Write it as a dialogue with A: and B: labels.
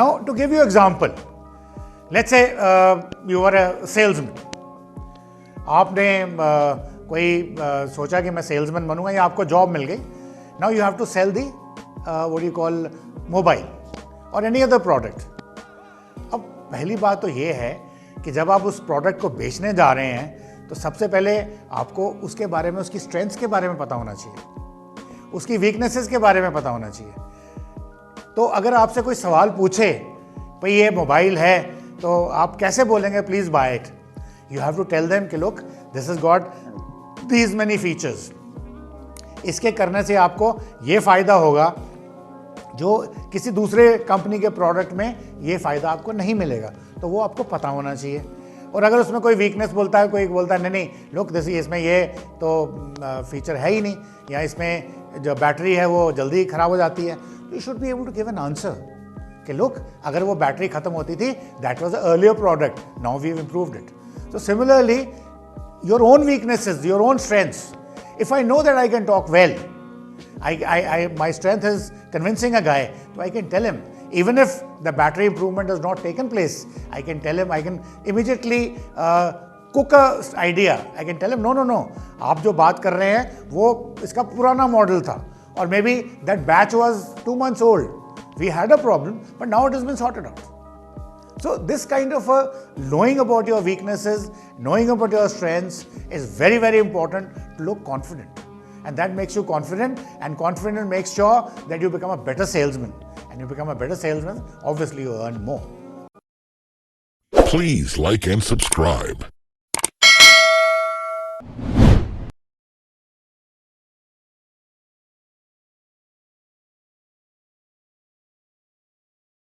A: Now, to give you example, let's say you are a salesman. आपने कोई सोचा कि मैं सेल्समैन बनूंगा या आपको जॉब मिल गई. Now you have to sell the what do you call mobile or any other product. अब पहली बात तो ये है कि जब आप उस प्रोडक्ट को बेचने जा रहे हैं तो सबसे पहले आपको उसके बारे में, उसकी स्ट्रेंथ्स के बारे में पता होना चाहिए, उसकी वीकनेसेस के बारे में पता होना चाहिए. तो अगर आपसे कोई सवाल पूछे भाई ये मोबाइल है तो आप कैसे बोलेंगे please buy it. You have to tell them कि look this is got these many features. इसके करने से आपको ये फ़ायदा होगा जो किसी दूसरे कंपनी के प्रोडक्ट में ये फ़ायदा आपको नहीं मिलेगा. तो वो आपको पता होना चाहिए. और अगर उसमें कोई वीकनेस बोलता है, कोई बोलता है नहीं लुक दिस इसमें ये तो फीचर है ही नहीं, या इसमें जो बैटरी है वो जल्दी ख़राब हो जाती है, you should be able to give an answer कि लुक अगर वो बैटरी ख़त्म होती थी that was a earlier product, now we have improved it. So similarly your own weaknesses, your own strengths. If I know that I can talk well, my strength is convincing a guy, so I can tell him, even if the battery improvement has not taken place, I can tell him, I can immediately cook a idea. I can tell him, no, आप जो बात कर रहे हैं वो इसका पुराना model था, or maybe that batch was 2 months old. We had a problem, but now it has been sorted out. So this kind of knowing about your weaknesses, knowing about your strengths is very, very important to look confident. And that makes you confident, and confidence makes sure that you become a better salesman. And you become a better salesman, obviously you earn more.
B: Please like and subscribe.